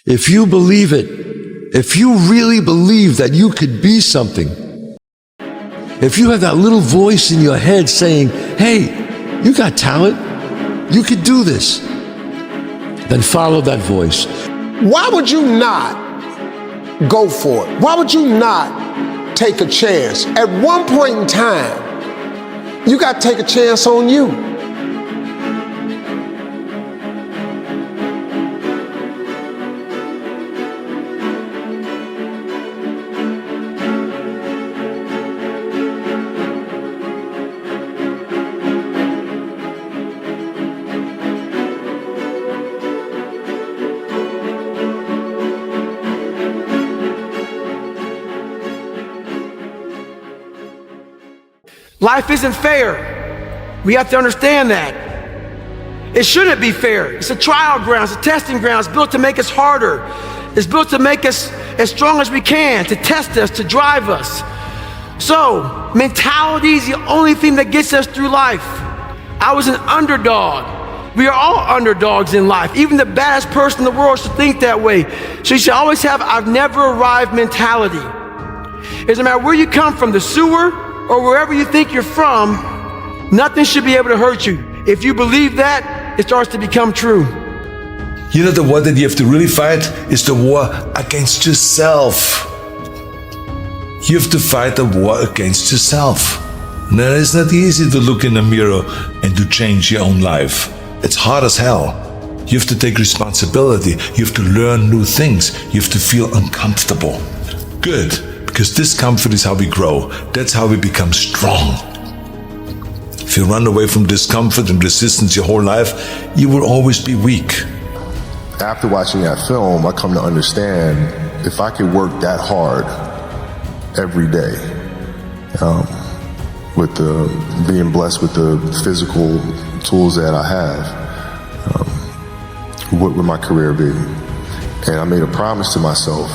If you believe it, if you really believe that you could be something, if you have that little voice in your head saying, hey, you got talent, you could do this, then follow that voice. Why would you not go for it? Why would you not take a chance? At one point in time, you got to take a chance on you. Life isn't fair. We have to understand that. It shouldn't be fair. It's a trial ground, it's a testing ground. It's built to make us harder. It's built to make us as strong as we can, to test us, to drive us. So, mentality is the only thing that gets us through life. I was an underdog. We are all underdogs in life. Even the baddest person in the world should think that way. So you should always have I've never arrived mentality. It doesn't matter where you come from, the sewer, or wherever you think you're from, nothing should be able to hurt you. If you believe that, it starts to become true. You know, the war that you have to really fight is the war against yourself. You have to fight the war against yourself. Now, it's not easy to look in the mirror and to change your own life. It's hard as hell. You have to take responsibility. You have to learn new things. You have to feel uncomfortable. Good. Because discomfort is how we grow. That's how we become strong. If you run away from discomfort and resistance your whole life, you will always be weak. After watching that film, I come to understand if I could work that hard every day, with being blessed with the physical tools that I have, what would my career be? And I made a promise to myself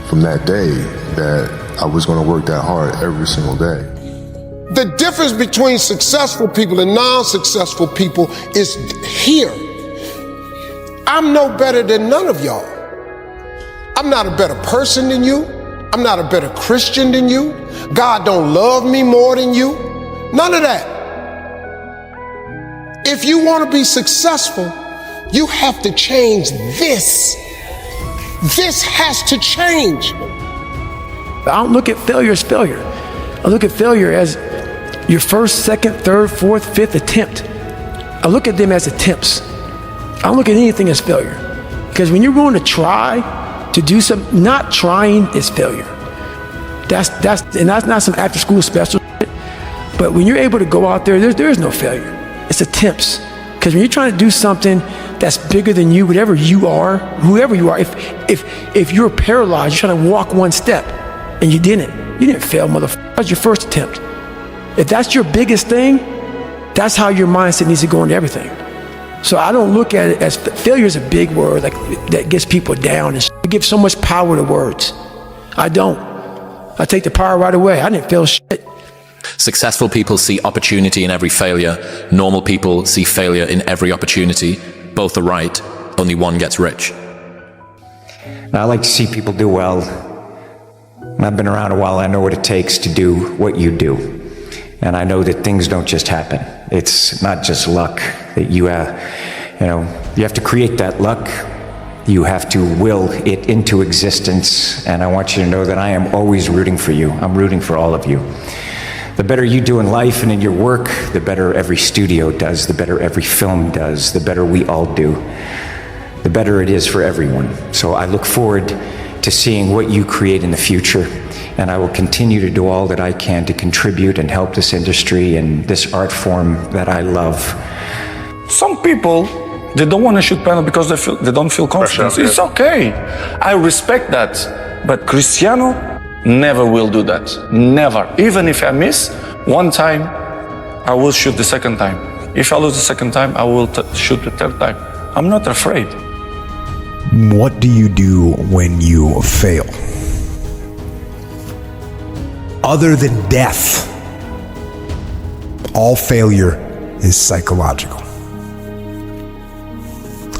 from that day that I was going to work that hard every single day. The difference between successful people and non-successful people is here. I'm no better than none of y'all. I'm not a better person than you. I'm not a better Christian than you. God don't love me more than you. None of that. If you want to be successful, you have to change this. This has to change. I don't look at failure as failure. I look at failure as your first, second, third, fourth, fifth attempt. I look at them as attempts. I don't look at anything as failure. Because when you're going to try to do something, not trying is failure. That's not some after school special shit. But when you're able to go out there, there is no failure. It's attempts. Because when you're trying to do something that's bigger than you, whatever you are, whoever you are, if you're paralyzed, you're trying to walk one step, and you didn't fail, motherfucker. That was your first attempt. If that's your biggest thing, that's how your mindset needs to go into everything. So I don't look at it as failure is a big word like that gets people down and it gives so much power to words. I don't. I take the power right away. I didn't fail shit. Successful people see opportunity in every failure. Normal people see failure in every opportunity. Both are right. Only one gets rich. I like to see people do well. I've been around a while. I know what it takes to do what you do. And I know that things don't just happen. It's not just luck that you have to create that luck. You have to will it into existence. And I want you to know that I am always rooting for you. I'm rooting for all of you. The better you do in life and in your work, the better every studio does, the better every film does, the better we all do, the better it is for everyone. So I look forward to seeing what you create in the future, and I will continue to do all that I can to contribute and help this industry and this art form that I love. Some people, they don't want to shoot penalty because they don't feel confident. It's okay. I respect that. But Cristiano never will do that. Never. Even if I miss one time, I will shoot the second time. If I lose the second time, I will shoot the third time. I'm not afraid. What do you do when you fail? Other than death, all failure is psychological.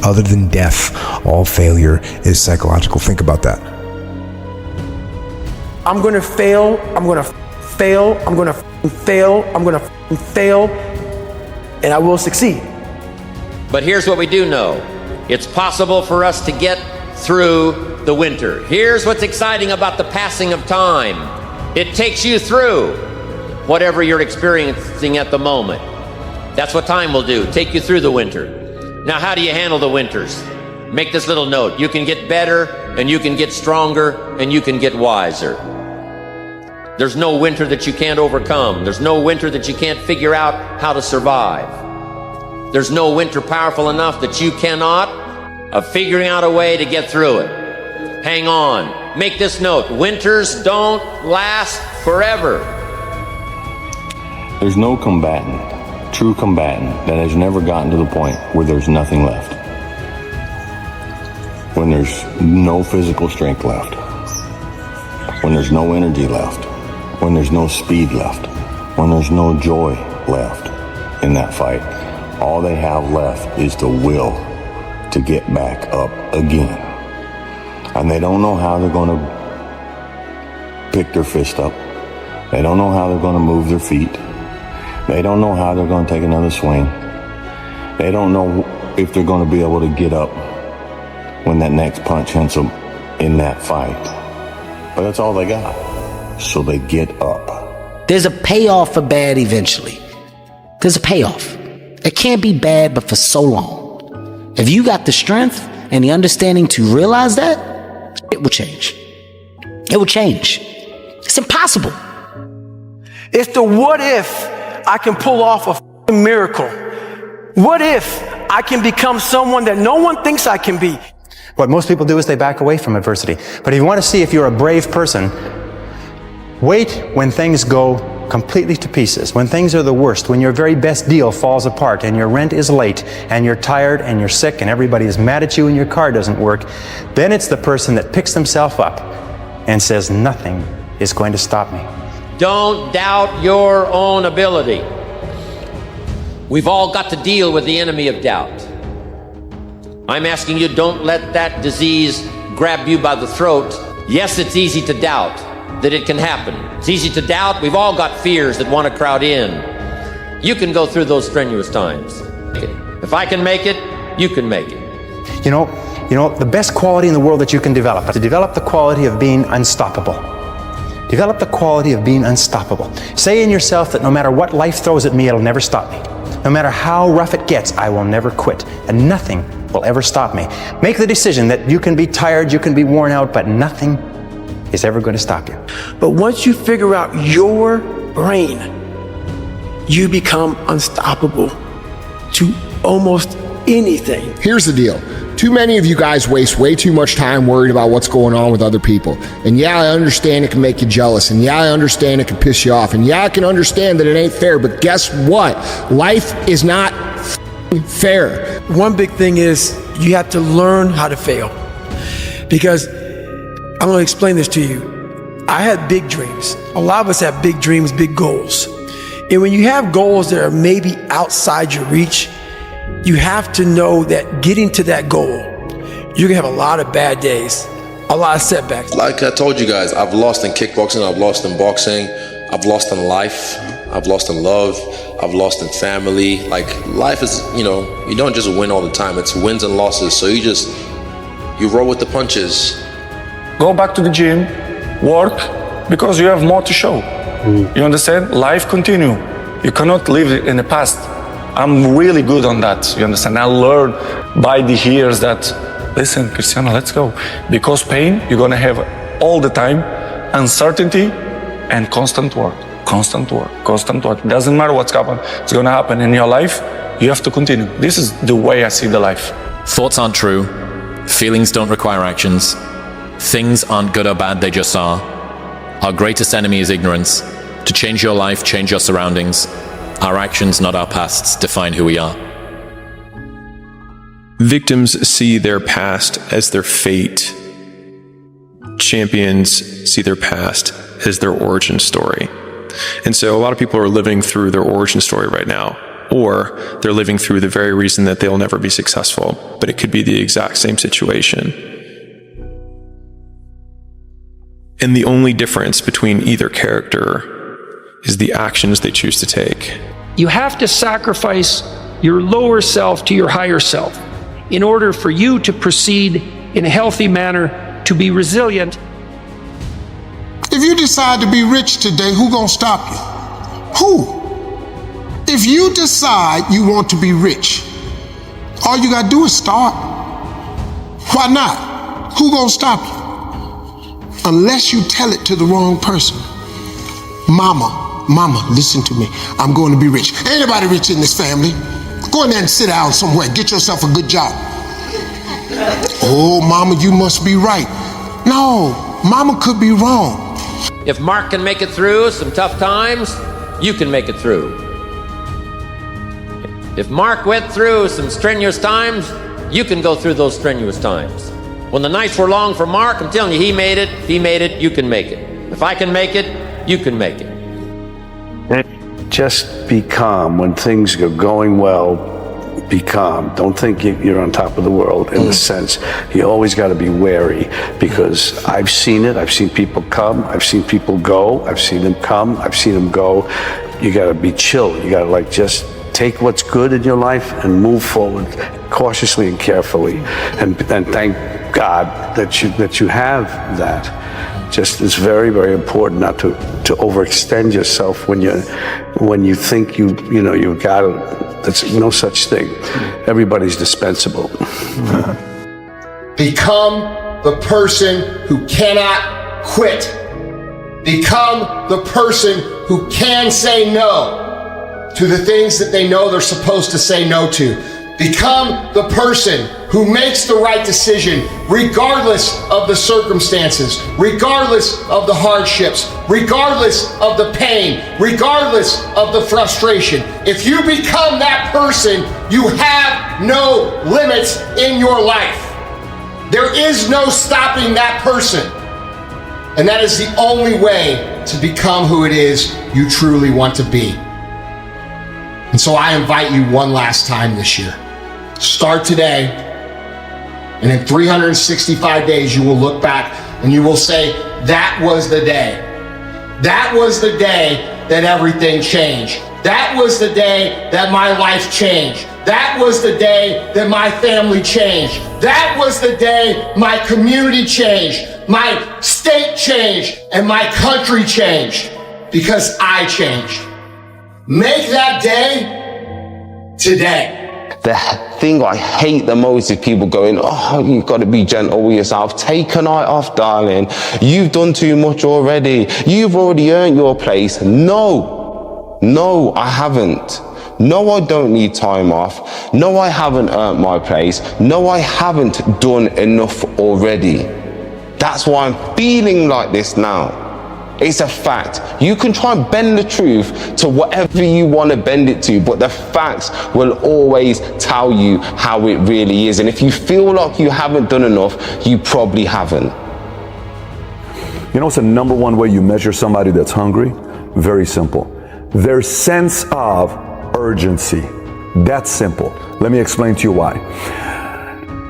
Other than death, all failure is psychological. Think about that. I'm going to fail. I'm going to fail. I'm going to fail. I'm going to fail. And I will succeed. But here's what we do know. It's possible for us to get through the winter. Here's what's exciting about the passing of time. It takes you through whatever you're experiencing at the moment. That's what time will do, take you through the winter. Now, how do you handle the winters? Make this little note. You can get better, and you can get stronger, and you can get wiser. There's no winter that you can't overcome. There's no winter that you can't figure out how to survive. There's no winter powerful enough that you cannot of figuring out a way to get through it. Hang on. Make this note. Winters don't last forever. There's no combatant, true combatant, that has never gotten to the point where there's nothing left. When there's no physical strength left. When there's no energy left. When there's no speed left. When there's no joy left in that fight. All they have left is the will to get back up again. And they don't know how they're going to pick their fist up. They don't know how they're going to move their feet. They don't know how they're going to take another swing. They don't know if they're going to be able to get up when that next punch hits them in that fight. But that's all they got. So they get up. There's a payoff for bad eventually. There's a payoff. It can't be bad, but for so long. If you got the strength and the understanding to realize that, it will change. It will change. It's impossible. It's the what if I can pull off a miracle. What if I can become someone that no one thinks I can be? What most people do is they back away from adversity. But if you want to see if you're a brave person, wait when things go completely to pieces, when things are the worst, when your very best deal falls apart and your rent is late and you're tired and you're sick and everybody is mad at you and your car doesn't work, then it's the person that picks themselves up and says, nothing is going to stop me. Don't doubt your own ability. We've all got to deal with the enemy of doubt. I'm asking you, don't let that disease grab you by the throat. Yes, it's easy to doubt that it can happen. It's easy to doubt. We've all got fears that want to crowd in. You can go through those strenuous times. If I can make it, you can make it. You know, the best quality in the world that you can develop, to develop the quality of being unstoppable. Develop the quality of being unstoppable. Say in yourself that no matter what life throws at me, it'll never stop me. No matter how rough it gets, I will never quit. And nothing will ever stop me. Make the decision that you can be tired, you can be worn out, but nothing is ever going to stop you. But once you figure out your brain, you become unstoppable to almost anything. Here's the deal. Too many of you guys waste way too much time worried about what's going on with other people. And yeah, I understand it can make you jealous. And yeah, I understand it can piss you off. And yeah, I can understand that it ain't fair. But guess what? Life is not fair. One big thing is you have to learn how to fail. Because I'm going to explain this to you. I had big dreams. A lot of us have big dreams, big goals. And when you have goals that are maybe outside your reach, you have to know that getting to that goal, you're going to have a lot of bad days, a lot of setbacks. Like I told you guys, I've lost in kickboxing, I've lost in boxing, I've lost in life, I've lost in love, I've lost in family. Like life is, you don't just win all the time. It's wins and losses. So you roll with the punches. Go back to the gym, work, because you have more to show. You understand? Life continue. You cannot live in the past. I'm really good on that, you understand? I learned by the years that, listen, Cristiano, let's go. Because pain, you're gonna have all the time, uncertainty and constant work. Constant work, constant work. It doesn't matter what's gonna happen in your life, you have to continue. This is the way I see the life. Thoughts aren't true. Feelings don't require actions. Things aren't good or bad, they just are. Our greatest enemy is ignorance. To change your life, change your surroundings. Our actions, not our pasts, define who we are. Victims see their past as their fate. Champions see their past as their origin story. And so a lot of people are living through their origin story right now. or they're living through the very reason that they'll never be successful, but it could be the exact same situation. And the only difference between either character is the actions they choose to take. You have to sacrifice your lower self to your higher self in order for you to proceed in a healthy manner, to be resilient. If you decide to be rich today, who gonna stop you? Who? If you decide you want to be rich, all you gotta do is start. Why not? Who gonna stop you? Unless you tell it to the wrong person. Mama, listen to me. I'm going to be rich. Ain't anybody rich in this family. Go in there and sit down somewhere. Get yourself a good job. Oh, mama, you must be right. No, mama could be wrong. If Mark can make it through some tough times, you can make it through. If Mark went through some strenuous times, you can go through those strenuous times. When the nights were long for Mark, I'm telling you, he made it. If he made it, you can make it. If I can make it, you can make it. Just be calm when things are going well. Be calm. Don't think you're on top of the world. In the sense, you always got to be wary, because I've seen it. I've seen people come. I've seen people go. I've seen them come. I've seen them go. You got to be chill. You got to just take what's good in your life and move forward cautiously and carefully, and thank God that you have that. Just it's very, very important not to overextend yourself when you think you got it. There's no such thing. Everybody's dispensable. Become the person who cannot quit. Become the person who can say no to the things that they know they're supposed to say no to. Become the person who makes the right decision regardless of the circumstances, regardless of the hardships, regardless of the pain, regardless of the frustration. If you become that person, you have no limits in your life. There is no stopping that person. And that is the only way to become who it is you truly want to be. And so I invite you one last time this year. Start today, and in 365 days you will look back and you will say, that was the day. That was the day that everything changed. That was the day that my life changed. That was the day that my family changed. That was the day my community changed, my state changed, and my country changed, because I changed. Make that day today. The thing I hate the most is people going, oh, you've got to be gentle with yourself. Take a night off, darling. You've done too much already. You've already earned your place. No, I haven't. No, I don't need time off. No, I haven't earned my place. No, I haven't done enough already. That's why I'm feeling like this now. It's a fact. You can try and bend the truth to whatever you want to bend it to, but the facts will always tell you how it really is. And if you feel like you haven't done enough, you probably haven't. You know what's the number one way you measure somebody that's hungry? Very simple. Their sense of urgency. That's simple. Let me explain to you why.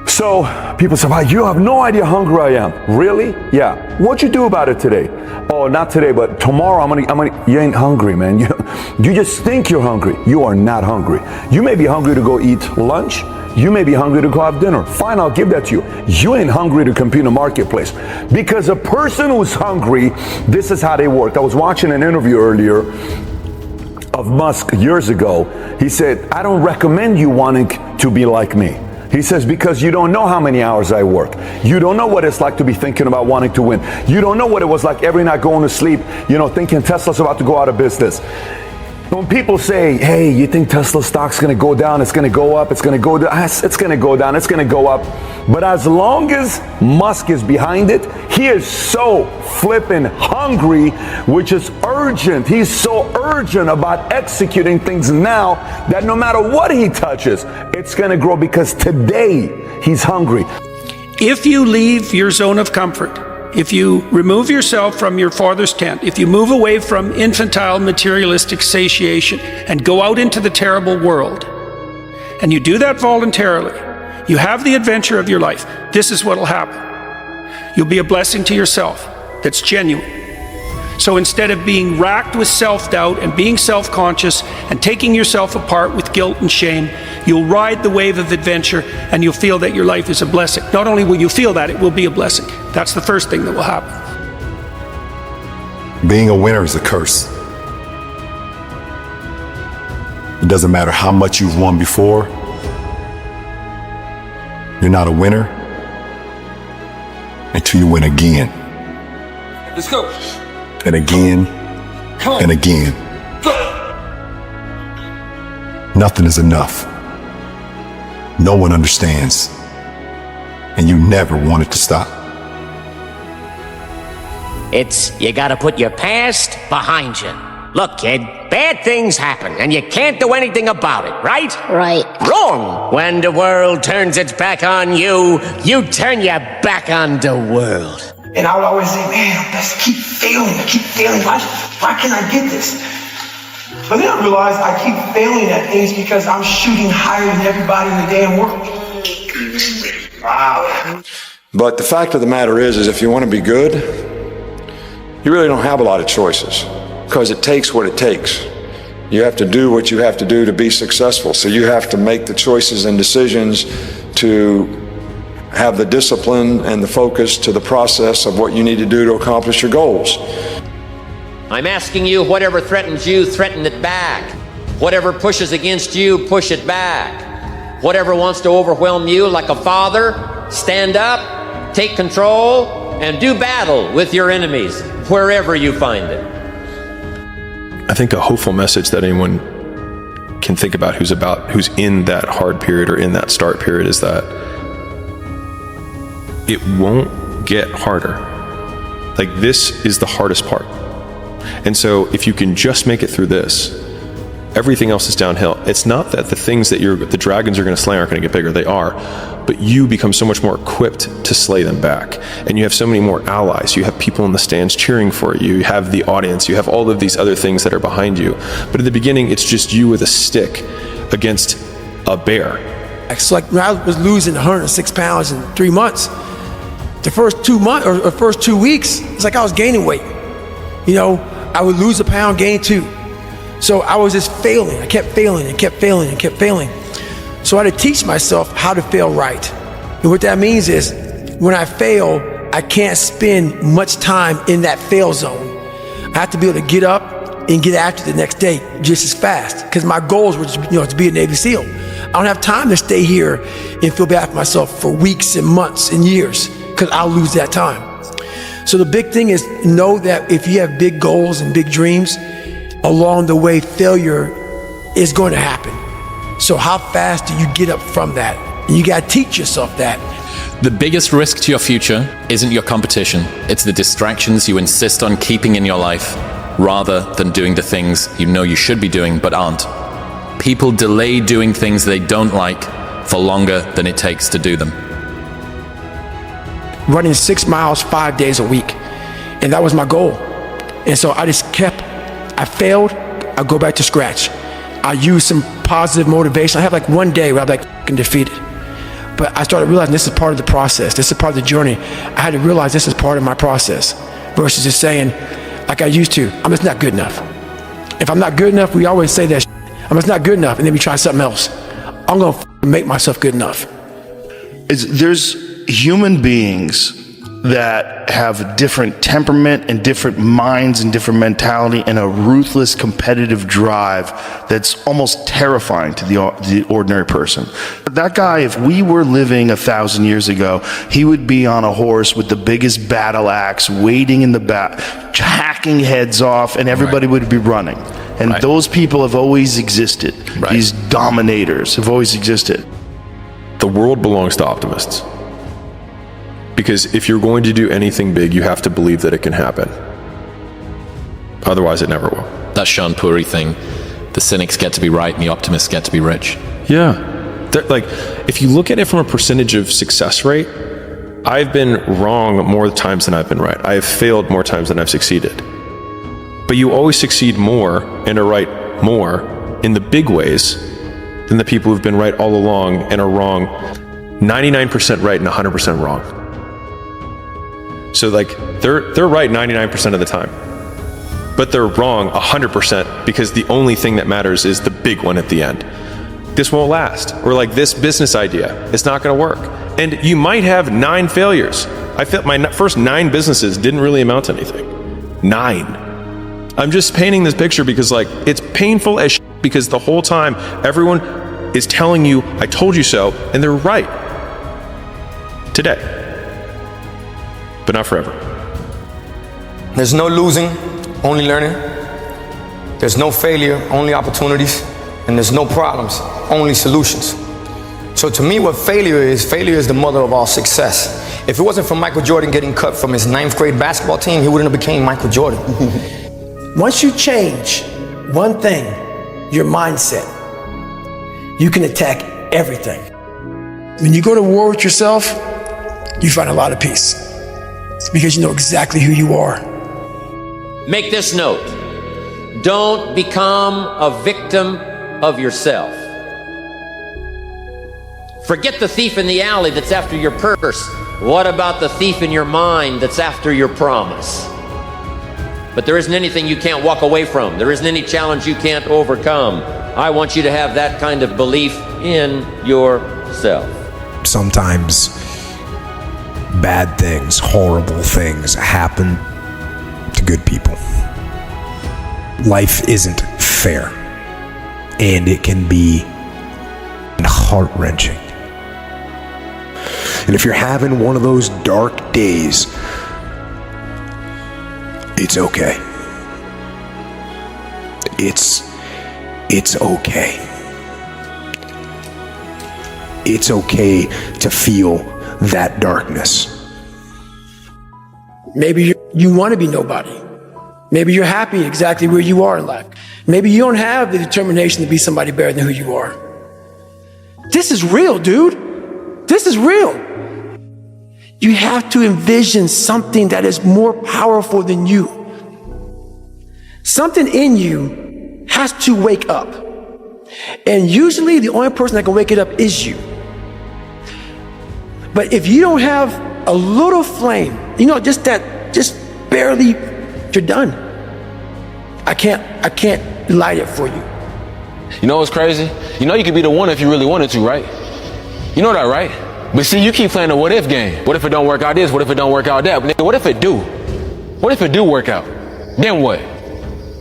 So people say, wow, you have no idea how hungry I am. Really? Yeah. What'd you do about it today? Oh, not today, but tomorrow I'm gonna. You ain't hungry, man. You just think you're hungry. You are not hungry. You may be hungry to go eat lunch. You may be hungry to go have dinner. Fine, I'll give that to you. You ain't hungry to compete in a marketplace. Because a person who's hungry, this is how they work. I was watching an interview earlier of Musk years ago. He said, I don't recommend you wanting to be like me. He says, because you don't know how many hours I work. You don't know what it's like to be thinking about wanting to win. You don't know what it was like every night going to sleep, thinking Tesla's about to go out of business. When people say, hey, you think Tesla stock's going to go down, it's going to go up, it's going to go down, it's going to go down, it's going to go up. But as long as Musk is behind it, he is so flippin' hungry, which is urgent. He's so urgent about executing things now that no matter what he touches, it's going to grow, because today he's hungry. If you leave your zone of comfort, if you remove yourself from your father's tent, if you move away from infantile materialistic satiation and go out into the terrible world, and you do that voluntarily, you have the adventure of your life, this is what will happen. You'll be a blessing to yourself that's genuine. So instead of being racked with self-doubt and being self-conscious and taking yourself apart with guilt and shame, you'll ride the wave of adventure and you'll feel that your life is a blessing. Not only will you feel that, it will be a blessing. That's the first thing that will happen. Being a winner is a curse. It doesn't matter how much you've won before. You're not a winner until you win again. Let's go. And again, and again. Nothing is enough. No one understands. And you never want it to stop. You gotta put your past behind you. Look, kid, bad things happen, and you can't do anything about it, right? Right. Wrong! When the world turns its back on you, you turn your back on the world. And I would always say, man, I just keep failing. Why can't I get this? But then I realized I keep failing at things because I'm shooting higher than everybody in the damn world. Wow. But the fact of the matter is if you want to be good, you really don't have a lot of choices because it takes what it takes. You have to do what you have to do to be successful. So you have to make the choices and decisions to have the discipline and the focus to the process of what you need to do to accomplish your goals. I'm asking you, whatever threatens you, threaten it back. Whatever pushes against you, push it back. Whatever wants to overwhelm you like a father, stand up, take control, and do battle with your enemies, wherever you find it. I think a hopeful message that anyone can think about who's in that hard period or in that start period is that it won't get harder. Like, this is the hardest part. And so if you can just make it through this, everything else is downhill. It's not that the things that the dragons are going to slay aren't going to get bigger. They are. But you become so much more equipped to slay them back. And you have so many more allies. You have people in the stands cheering for you. You have the audience. You have all of these other things that are behind you. But at the beginning, it's just you with a stick against a bear. So like when I was losing 106 pounds in 3 months, the first 2 months or first 2 weeks, it's like I was gaining weight. You know, I would lose a pound, gain 2. So I was just failing. I kept failing and kept failing and kept failing. So I had to teach myself how to fail right. And what that means is when I fail, I can't spend much time in that fail zone. I have to be able to get up and get after the next day just as fast because my goals were to be a Navy SEAL. I don't have time to stay here and feel bad for myself for weeks and months and years because I'll lose that time. So the big thing is know that if you have big goals and big dreams, along the way, failure is going to happen. So how fast do you get up from that? And you got to teach yourself that. The biggest risk to your future isn't your competition. It's the distractions you insist on keeping in your life rather than doing the things you know you should be doing but aren't. People delay doing things they don't like for longer than it takes to do them. Running 6 miles 5 days a week. And that was my goal. And so I failed, I go back to scratch. I use some positive motivation. I have like one day where I'm like f***ing defeated. But I started realizing this is part of the process. This is part of the journey. I had to realize this is part of my process versus just saying, like I used to, I'm just not good enough. If I'm not good enough, we always say that I'm just not good enough, and then we try something else. I'm gonna make myself good enough. There's human beings that have different temperament and different minds and different mentality and a ruthless competitive drive that's almost terrifying to the ordinary person. That guy, if we were living 1,000 years ago, he would be on a horse with the biggest battle axe, waiting in the back, hacking heads off, and everybody would be running. And those people have always existed. These dominators have always existed. The world belongs to optimists. Because if you're going to do anything big, you have to believe that it can happen. Otherwise, it never will. That Sean Puri thing. The cynics get to be right and the optimists get to be rich. Yeah. Like, if you look at it from a percentage of success rate, I've been wrong more times than I've been right. I have failed more times than I've succeeded. But you always succeed more and are right more in the big ways than the people who've been right all along and are wrong 99% right and 100% wrong. So like they're right 99% of the time, but they're wrong 100% because the only thing that matters is the big one at the end. This won't last. Or like this business idea, it's not going to work. And you might have 9 failures. I felt my first 9 businesses didn't really amount to anything. 9. I'm just painting this picture because like it's painful as shit because the whole time everyone is telling you, I told you so, and they're right. Today. But not forever. There's no losing, only learning. There's no failure, only opportunities. And there's no problems, only solutions. So to me, what failure is the mother of all success. If it wasn't for Michael Jordan getting cut from his 9th grade basketball team, he wouldn't have became Michael Jordan. Once you change one thing, your mindset, you can attack everything. When you go to war with yourself, you find a lot of peace. It's because you know exactly who you are. Make this note. Don't become a victim of yourself. Forget the thief in the alley that's after your purse. What about the thief in your mind that's after your promise? But there isn't anything you can't walk away from. There isn't any challenge you can't overcome. I want you to have that kind of belief in yourself. Sometimes bad things, horrible things happen to good people. Life isn't fair, and it can be heart-wrenching. And if you're having one of those dark days, it's okay. It's okay. It's okay to feel that darkness. Maybe you want to be nobody. Maybe you're happy exactly where you are in life. Maybe you don't have the determination to be somebody better than who you are. This is real, dude. This is real. You have to envision something that is more powerful than you. Something in you has to wake up. And usually the only person that can wake it up is you. But if you don't have a little flame, just barely, you're done. I can't light it for you. You know what's crazy? You know you could be the one if you really wanted to, right? You know that, right? But see, you keep playing the what if game. What if it don't work out this? What if it don't work out that? Nigga, what if it do? What if it do work out? Then what?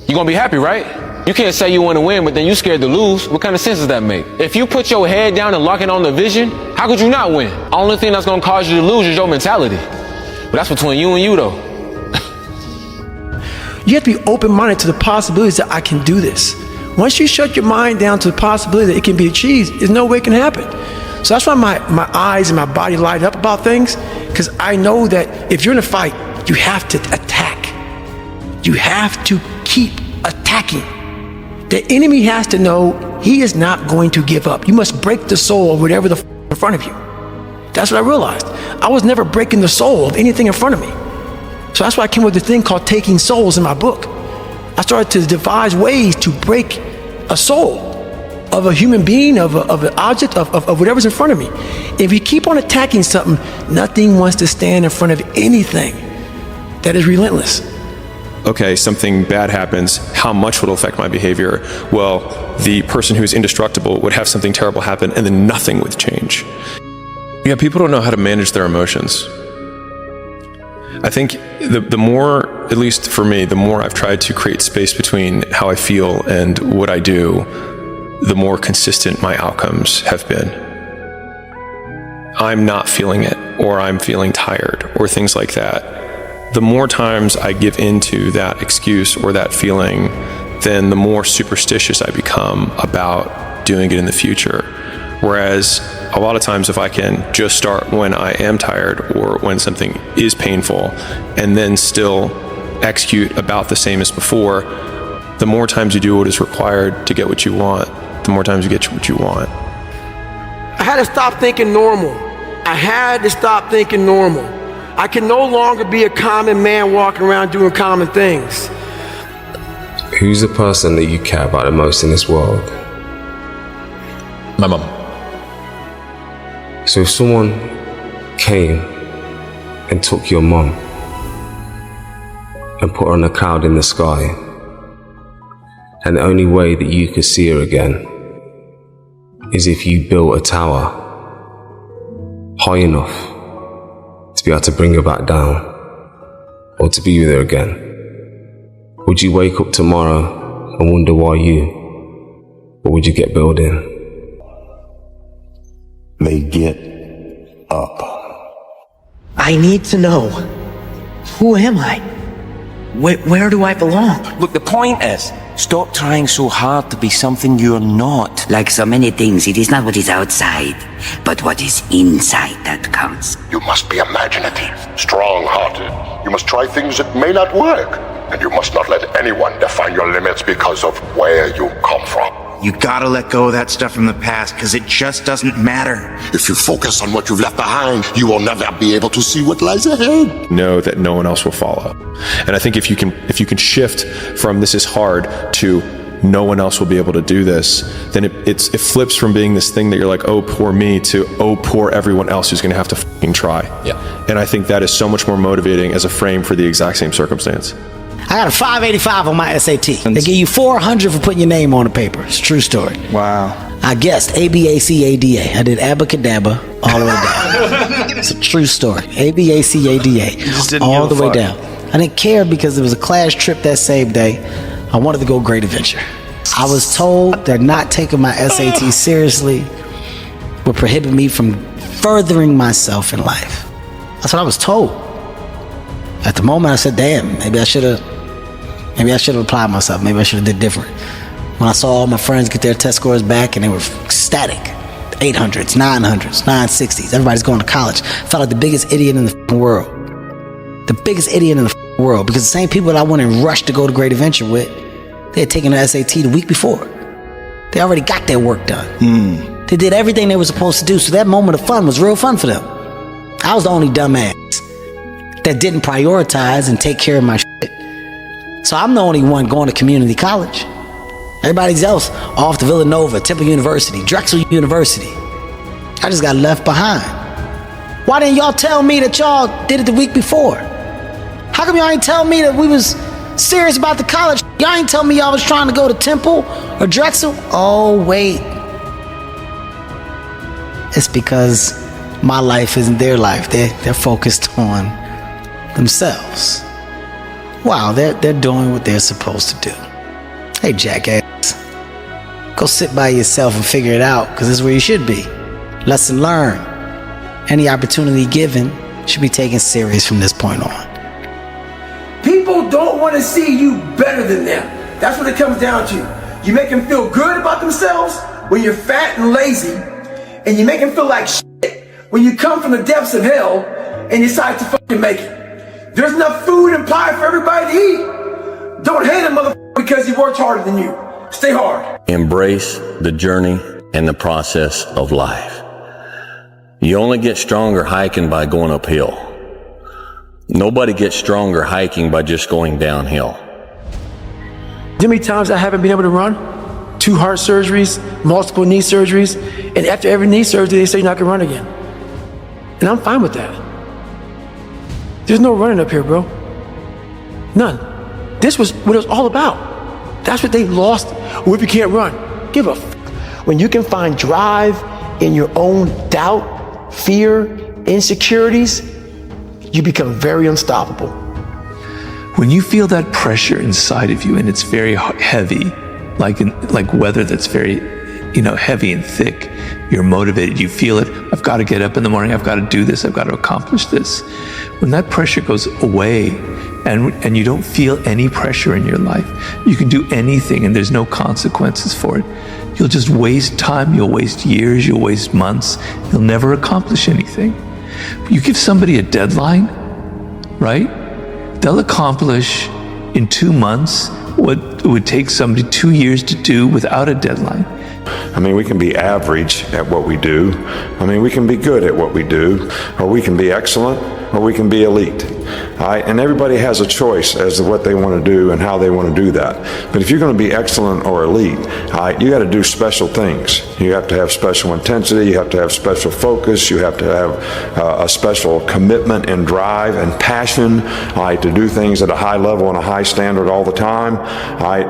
You gonna be happy, right? You can't say you want to win, but then you scared to lose. What kind of sense does that make? If you put your head down and lock in on the vision, how could you not win? Only thing that's gonna cause you to lose is your mentality. But that's between you and you, though. You have to be open-minded to the possibilities that I can do this. Once you shut your mind down to the possibility that it can be achieved, there's no way it can happen. So that's why my eyes and my body light up about things, because I know that if you're in a fight, you have to attack. You have to keep attacking. The enemy has to know he is not going to give up. You must break the soul of whatever the in front of you. That's what I realized. I was never breaking the soul of anything in front of me. So that's why I came with this thing called Taking Souls in my book. I started to devise ways to break a soul of a human being, of an object, of whatever's in front of me. If you keep on attacking something, nothing wants to stand in front of anything that is relentless. Okay, something bad happens, how much would it affect my behavior? Well, the person who's indestructible would have something terrible happen and then nothing would change. Yeah, people don't know how to manage their emotions. I think the more, at least for me, the more I've tried to create space between how I feel and what I do, the more consistent my outcomes have been. I'm not feeling it, or I'm feeling tired, or things like that. The more times I give into that excuse or that feeling, then the more superstitious I become about doing it in the future. Whereas a lot of times if I can just start when I am tired or when something is painful and then still execute about the same as before, the more times you do what is required to get what you want, the more times you get what you want. I had to stop thinking normal. I had to stop thinking normal. I can no longer be a common man walking around doing common things. Who's the person that you care about the most in this world? My mum. So if someone came and took your mum and put her on a cloud in the sky, and the only way that you could see her again is if you built a tower high enough to be able to bring her back down or to be with her again, would you wake up tomorrow and wonder why you? Or would you get building? They get up. I need to know, who am I? Where do I belong? Look, the point is, stop trying so hard to be something you're not. Like so many things, it is not what is outside, but what is inside that counts. You must be imaginative, strong-hearted. You must try things that may not work. And you must not let anyone define your limits because of where you come from. You gotta let go of that stuff from the past, because it just doesn't matter. If you focus on what you've left behind, you will never be able to see what lies ahead. Know that no one else will follow. And I think if you can shift from this is hard to no one else will be able to do this, then it flips from being this thing that you're like, oh, poor me, to oh, poor everyone else who's going to have to fucking try. Yeah. And I think that is so much more motivating as a frame for the exact same circumstance. I got a 585 on my SAT. They give you 400 for putting your name on the paper. It's a true story. Wow. I guessed ABACADA. I did abacadabra all the way down. It's a true story. ABACADA all the way down. I didn't care because it was a class trip that same day. I wanted to go Great Adventure. I was told that not taking my SAT seriously would prohibit me from furthering myself in life. That's what I was told. At the moment, I said, damn, maybe I should have applied myself. Maybe I should have did different. When I saw all my friends get their test scores back and they were ecstatic, 800s, 900s, 960s, everybody's going to college. I felt like the biggest idiot in the world. The biggest idiot in the world, because the same people that I went and rushed to go to Great Adventure with, they had taken the SAT the week before. They already got their work done. They did everything they were supposed to do, so that moment of fun was real fun for them. I was the only dumbass that didn't prioritize and take care of my shit. So I'm the only one going to community college. Everybody else off to Villanova, Temple University, Drexel University. I just got left behind. Why didn't y'all tell me that y'all did it the week before? How come y'all ain't tell me that we was serious about the college? Y'all ain't tell me y'all was trying to go to Temple or Drexel? Oh, wait. It's because my life isn't their life. They're focused on themselves. Wow, they're doing what they're supposed to do. Hey, jackass, go sit by yourself and figure it out, because this is where you should be. Lesson learned. Any opportunity given should be taken serious from this point on. People don't want to see you better than them. That's what it comes down to. You make them feel good about themselves when you're fat and lazy, and you make them feel like shit when you come from the depths of hell and you decide to fucking make it. There's enough food and pie for everybody to eat. Don't hate a motherfucker because he worked harder than you. Stay hard. Embrace the journey and the process of life. You only get stronger hiking by going uphill. Nobody gets stronger hiking by just going downhill. How many times I haven't been able to run? 2 heart surgeries, multiple knee surgeries, and after every knee surgery, they say you're not gonna run again. And I'm fine with that. There's no running up here, bro. None. This was what it was all about. That's what they lost. Well, if you can't run, give a f. When you can find drive in your own doubt, fear, insecurities, you become very unstoppable. When you feel that pressure inside of you and it's very heavy, like weather that's very, heavy and thick, you're motivated, you feel it. I've got to get up in the morning. I've got to do this. I've got to accomplish this. When that pressure goes away and you don't feel any pressure in your life, you can do anything and there's no consequences for it. You'll just waste time. You'll waste years. You'll waste months. You'll never accomplish anything. But you give somebody a deadline, right? They'll accomplish in 2 months what it would take somebody 2 years to do without a deadline. I mean, we can be average at what we do. I mean, we can be good at what we do, or we can be excellent, or we can be elite. And everybody has a choice as to what they want to do and how they want to do that. But if you're going to be excellent or elite, you got to do special things. You have to have special intensity, you have to have special focus, you have to have a special commitment and drive and passion to do things at a high level and a high standard all the time.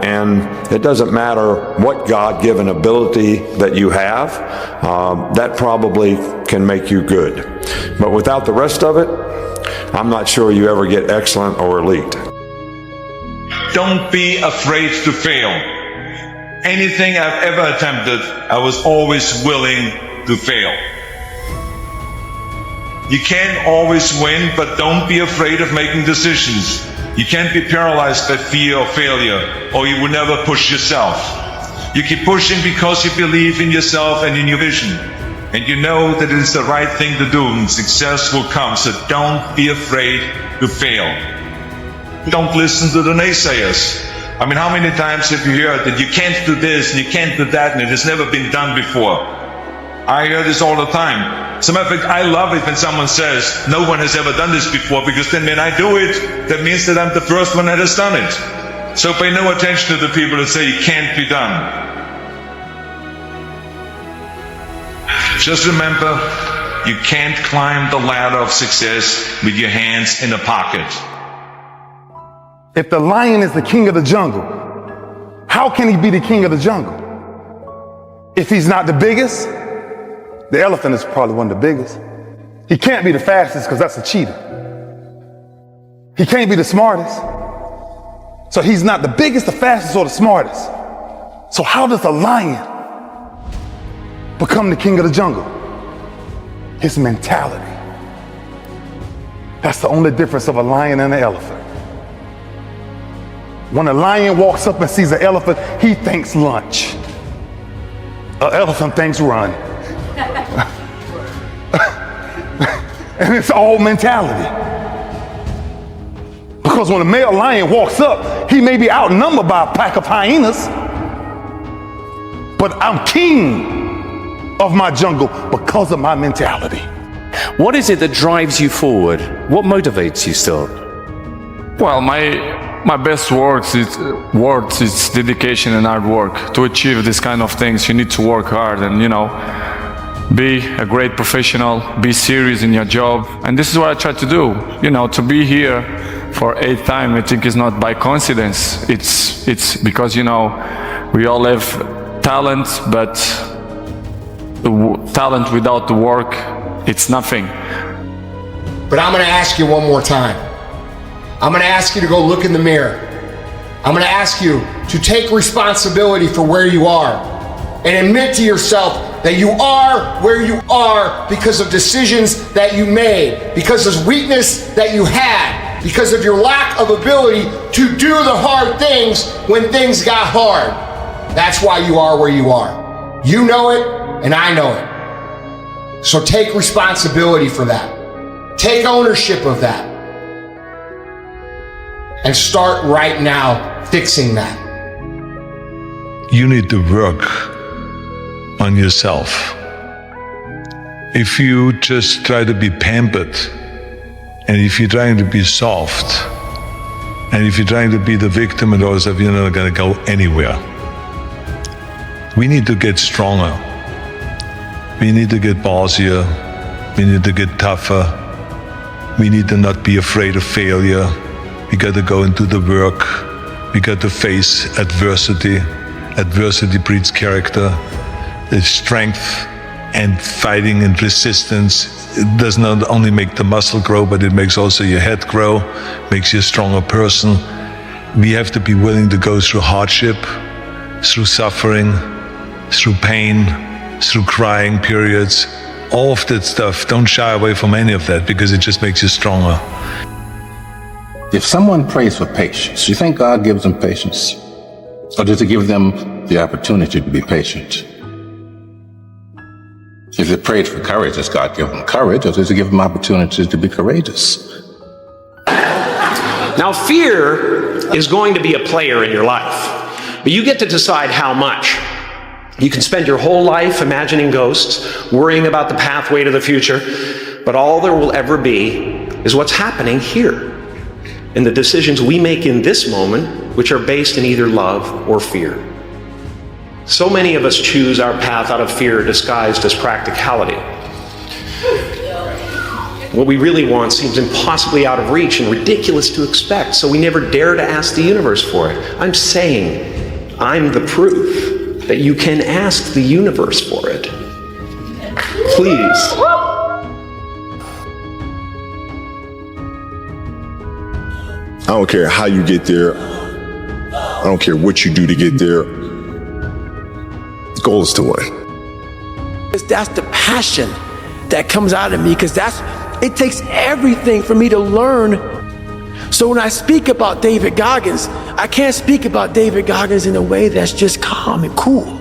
And it doesn't matter what God-given ability that you have, that probably can make you good. But without the rest of it, I'm not sure you ever get excellent or elite. Don't be afraid to fail. Anything I've ever attempted, I was always willing to fail. You can't always win, but don't be afraid of making decisions. You can't be paralyzed by fear of failure, or you will never push yourself. You keep pushing because you believe in yourself and in your vision. And you know that it is the right thing to do, and success will come. So don't be afraid to fail. Don't listen to the naysayers. I mean, how many times have you heard that you can't do this and you can't do that and it has never been done before? I hear this all the time. As a matter of fact, I love it when someone says, no one has ever done this before, because then when I do it, that means that I'm the first one that has done it. So pay no attention to the people that say it can't be done. Just remember, you can't climb the ladder of success with your hands in a pocket. If the lion is the king of the jungle, how can he be the king of the jungle? If he's not the biggest, the elephant is probably one of the biggest. He can't be the fastest because that's a cheetah. He can't be the smartest. So he's not the biggest, the fastest, or the smartest. So how does a lion become the king of the jungle? His mentality. That's the only difference of a lion and an elephant. When a lion walks up and sees an elephant, he thinks lunch. An elephant thinks run. And it's all mentality. Because when a male lion walks up, he may be outnumbered by a pack of hyenas, but I'm king of my jungle because of my mentality. What is it that drives you forward? What motivates you still? Well, my best words is dedication and hard work. To achieve this kind of things, you need to work hard and, be a great professional, be serious in your job. And this is what I try to do. To be here for 8th time, I think is not by coincidence. It's because, we all have talent, but talent without the work, it's nothing. But I'm gonna ask you one more time. I'm gonna ask you to go look in the mirror. I'm gonna ask you to take responsibility for where you are and admit to yourself that you are where you are because of decisions that you made, because of weakness that you had, because of your lack of ability to do the hard things when things got hard. That's why you are where you are. You know it, and I know it. So take responsibility for that. Take ownership of that. And start right now fixing that. You need to work on yourself. If you just try to be pampered, and if you're trying to be soft, and if you're trying to be the victim and all stuff, you're not going to go anywhere. We need to get stronger. We need to get bossier. We need to get tougher. We need to not be afraid of failure. We got to go into the work. We got to face adversity. Adversity breeds character. The strength and fighting and resistance, it does not only make the muscle grow, but it makes also your head grow, makes you a stronger person. We have to be willing to go through hardship, through suffering, through pain, through crying periods, all of that stuff. Don't shy away from any of that because it just makes you stronger. If someone prays for patience, you think God gives them patience? Or does he give them the opportunity to be patient? If they prayed for courage, does God give them courage, or does he give them opportunities to be courageous? Now, fear is going to be a player in your life, but you get to decide how much. You can spend your whole life imagining ghosts, worrying about the pathway to the future, but all there will ever be is what's happening here, and the decisions we make in this moment, which are based in either love or fear. So many of us choose our path out of fear disguised as practicality. What we really want seems impossibly out of reach and ridiculous to expect, so we never dare to ask the universe for it. I'm saying I'm the proof that you can ask the universe for it. Please. I don't care how you get there. I don't care what you do to get there. The goal is to win. That's the passion that comes out of me, because it takes everything for me to learn. So when I speak about David Goggins, I can't speak about David Goggins in a way that's just calm and cool.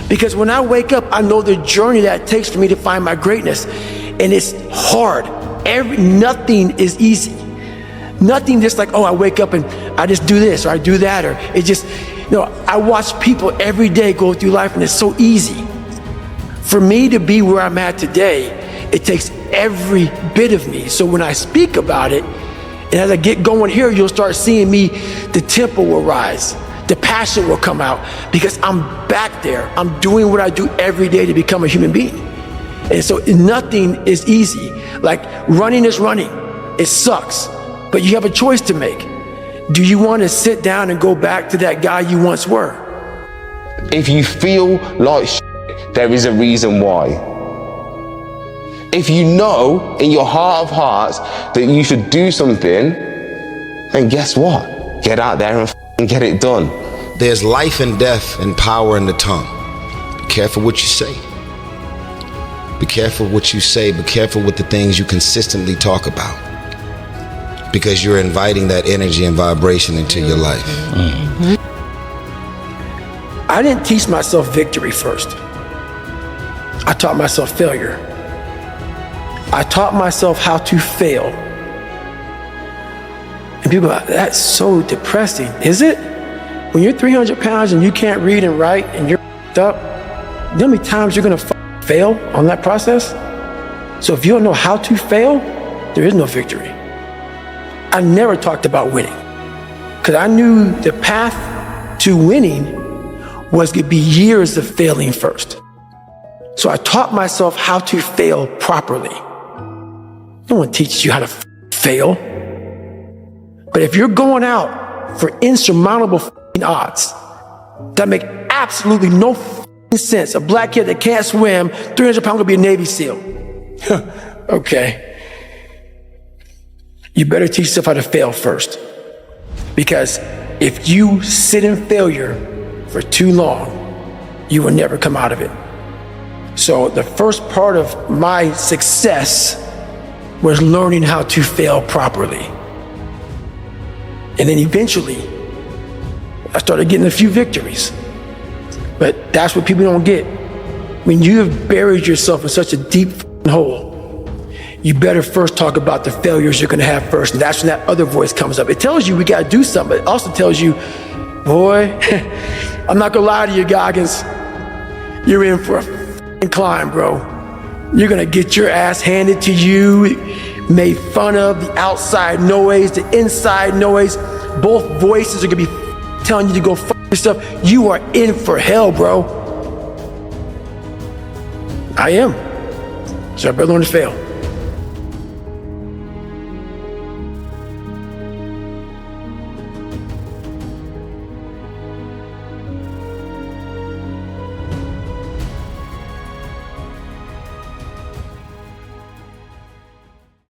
Because when I wake up, I know the journey that it takes for me to find my greatness. And it's hard. Nothing is easy. Nothing just like, oh, I wake up and I just do this or I do that, or it just, I watch people every day go through life and it's so easy. For me to be where I'm at today, it takes every bit of me. So when I speak about it, and as I get going here, you'll start seeing me, the tempo will rise, the passion will come out, because I'm back there. I'm doing what I do every day to become a human being. And so nothing is easy. Like running is running. It sucks, but you have a choice to make. Do you want to sit down and go back to that guy you once were? If you feel like shit, there is a reason why. If you know in your heart of hearts that you should do something, then guess what? Get out there and get it done. There's life and death and power in the tongue. Be careful what you say. Be careful what you say. Be careful with the things you consistently talk about, because you're inviting that energy and vibration into your life. I didn't teach myself victory first. I taught myself failure. I taught myself how to fail. And people are like, that's so depressing. Is it? When you're 300 pounds and you can't read and write and you're up, you know how many times you're gonna fail on that process? So if you don't know how to fail, there is no victory. I never talked about winning, because I knew the path to winning was gonna be years of failing first. So I taught myself how to fail properly. No one teaches you how to fail. But if you're going out for insurmountable odds that make absolutely no sense, a black kid that can't swim, 300 pounds, gonna be a Navy SEAL. Okay. You better teach yourself how to fail first. Because if you sit in failure for too long, you will never come out of it. So the first part of my success was learning how to fail properly. And then eventually, I started getting a few victories. But that's what people don't get. When you have buried yourself in such a deep hole, you better first talk about the failures you're gonna have first. And that's when that other voice comes up. It tells you we gotta do something, but it also tells you, boy, I'm not gonna lie to you, Goggins. You're in for a climb, bro. You're gonna get your ass handed to you, made fun of, the outside noise, the inside noise. Both voices are gonna be telling you to go yourself. You are in for hell, bro. I am. So I better learn to fail.